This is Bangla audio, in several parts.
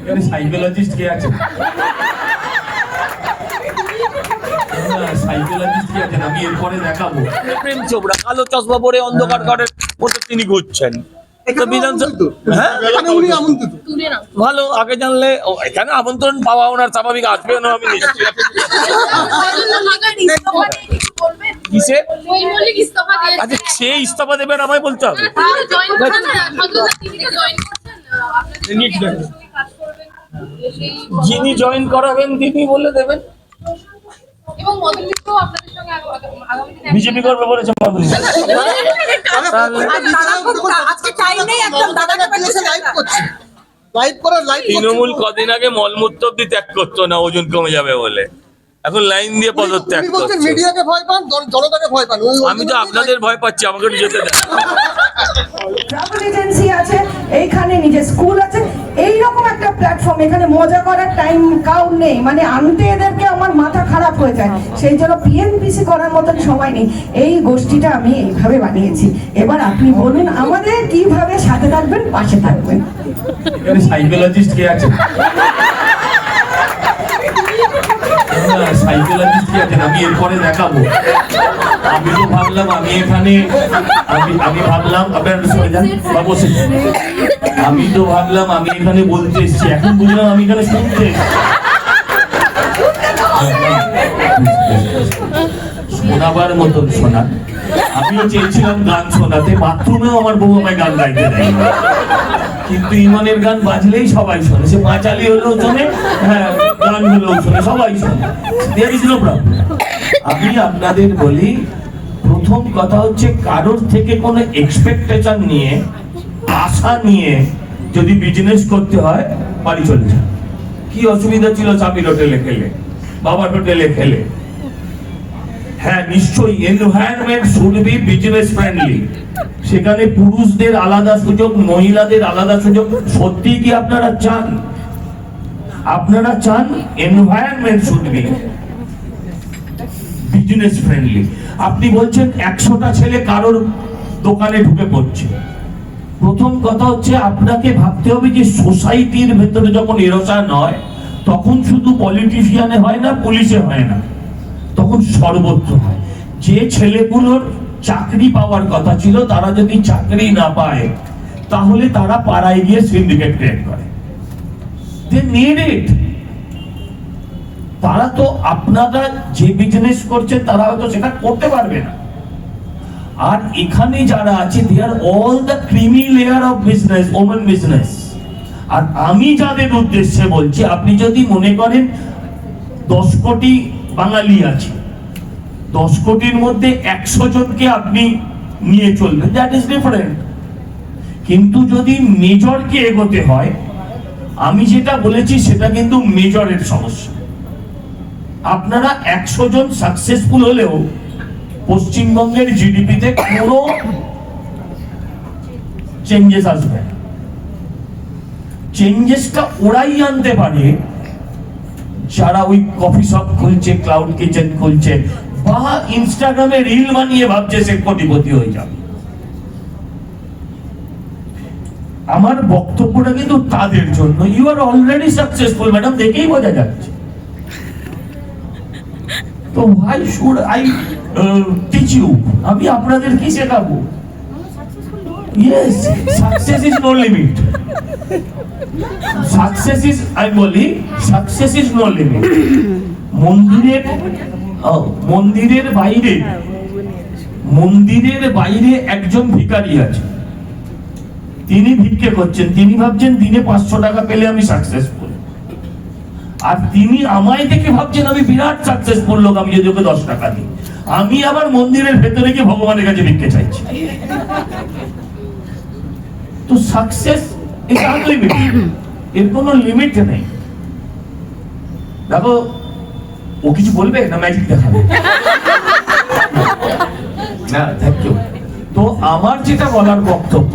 এখানে সাইকোলজিস্ট কে আছে? সাইকোলজিস্ট কে আছেন? আমি এরপরে দেখাবো। প্রেম চোপড়া কালো চশমা পরে অন্ধকার ঘরের মধ্যে তিনি ঘুরছেন। ভালো, আগে জানলে এখানে আমন্ত্রণ পাওয়া ওনার স্বাভাবিক, আসবে না আমি নিশ্চিত। কিসে? আচ্ছা, সে ইস্তফা দেবেন আমায় বলতে হবে? যিনি জয়েন করাবেন তিনি বলে দেবেন। বিজেপি করবে বলেছে মাধুরী। তৃণমূল কদিন আগে মলমূত্র অব্দি ত্যাগ করতো না ওজন কমে যাবে বলে, এখন লাইন দিয়ে পদত্যাগ করছে। মিডিয়াকে ভয় পান, জনতাকে ভয় পান। আমি তো আপনাদের ভয় পাচ্ছি, আমাকে যেতে দেন। ট্রাভেল এজেন্সি আছে, এইখানে নিজের স্কুল আছে, এইরকম একটা প্ল্যাটফর্ম, এখানে মজা করার টাইম কাউ নেই, মানে আনতে এদেরকে আমার মাথা খারাপ হয়ে যায়, সেই জন্য পিএনপিসি করার মতন সময় নেই। এই গোষ্ঠীটা আমি এইভাবে বানিয়েছি। এবার আপনি বলুন আমাদের কিভাবে সাথে থাকবেন, পাশে থাকবেন। এখানে সাইকোলজিস্ট কে আছে? সাইকোলজিস্ট কে আছেন? আমি এরপরে দেখাবো। আমি তো ভাবলাম আমি এখানে আমি ভাবলাম আপনার সরে যান বা বসে। আমি তো ভাবলাম আমি এখানে বলতে এসেছি, এখন বুঝলাম আমি এখানে শুনতে শোনাবার মতন শোনা। আমিও চেয়েছিলাম গান শোনাতে, বাথরুমেও আমার বউ আমায় গান গাইতে দেয়, কিন্তু ইমানের গান বাজলেই সবাই শোনে, সে পাঁচালি হলেও শোনে, হ্যাঁ গান হলেও শোনে, সবাই শোনে। আমি আপনাদের বলি, প্রথম কথা হচ্ছে কারোর থেকে কোনো এক্সপেকটেশন নিয়ে, আশা নিয়ে যদি বিজনেস করতে হয়, বাড়ি চলে যায়। কি অসুবিধা ছিল চাপির হোটেলে খেলে, বাবার হোটেলে খেলে? হ্যাঁ নিশ্চয়ই, environment should be business friendly. সেখানে পুরুষদের আলাদা সুযোগ, মহিলাদের আলাদা সুযোগ। সত্যি কি আপনারা চান? আপনারা চান environment should be business friendly. আপনি বলছেন 100টা ছেলে কারোর দোকানে ঢুকে পড়ছে। প্রথম কথা হচ্ছে আপনাকে ভাবতে হবে যে সোসাইটির ভেতরে যখন এরোশন হয়, তখন শুধু পলিটিশিয়ানে হয় না, পুলিশে হয় না, তখন সর্বত্র হয়। যে ছেলেগুলোর চাকরি পাওয়ার কথা ছিল, তারা যদি চাকরি না পায়, তাহলে তারা পাড়ায় গিয়ে সিন্ডিকেট ক্রিয়েট করে। They need it. তারা তো আপনারা যে বিজনেস করছে তারা হয়তো সেটা করতে পারবে না। আর এখানে যারা আছে, they are all the creamy layer of business, women business. আর আমি যাদের উদ্দেশ্যে বলছি, আপনি যদি মনে করেন 10 কোটি বাঙালি আছে, 10 কোটির মধ্যে 100 জনকে আপনি নিয়ে চলবেন, দ্যাট ইজ ডিফারেন্ট। কিন্তু যদি মেজরকে এগোতে হয়, আমি যেটা বলেছি সেটা কিন্তু মেজরের সমস্যা। আপনারা 100 জন সাকসেসফুল হলেও পশ্চিমবঙ্গের জিডিপিতে কোনো চেঞ্জেস আসবে না। চেঞ্জেসটা ওরাই আনতে পারে যারা ওই কফি শপ খুলছে, ক্লাউড কিচেন খুলছে, বা ইনস্টাগ্রামে রিল বানিয়ে ভাবছে সে কোটিপতি হয়ে যাবে। আমার বক্তব্যটা কিন্তু তাদের জন্য। You are already successful madam, দেখেই বোঝা যাচ্ছে। তো why should I teach you? আমি আপনাদের কি শেখাবো? Yes, success is no limit. Success is, I বলি, success is no limit. মন্দিরের বাইরে একজন ভিখারি আছে, তিনি ভিক্ষে করছেন, তিনি ভাবছেন দিনে 500 টাকা পেলে আমি সাকসেসফুল। আর তিনি আমায় দেখে ভাবছেন আমি বিরাট সাকসেসফুল লোক, আমি যদি ওকে 10 টাকা দিই। আমি আবার মন্দিরের ভেতরে গিয়ে ভগবানের কাছে ভিক্ষে চাইছি। তো সাকসেস ইজ আনলিমিটেড, এর কোনো লিমিট নেই। দেখো, ও কিছু বলবে না ম্যাজিক দেখাবে না? Thank you. তো আমার যেটা বলার বক্তব্য,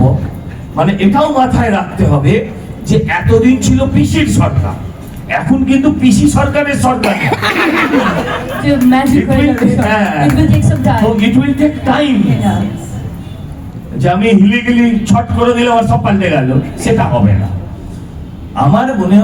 মানে এটাও মাথায় রাখতে হবে যে এতদিন ছিল পিসির সরকার, এখন কিন্তু পিসি সরকারের সরকার। It will take time. যে আমি হিলি গিলি ছট করে দিলে আমার সব পাল্টে গেল, সেটা হবে না। আমার মনে হয়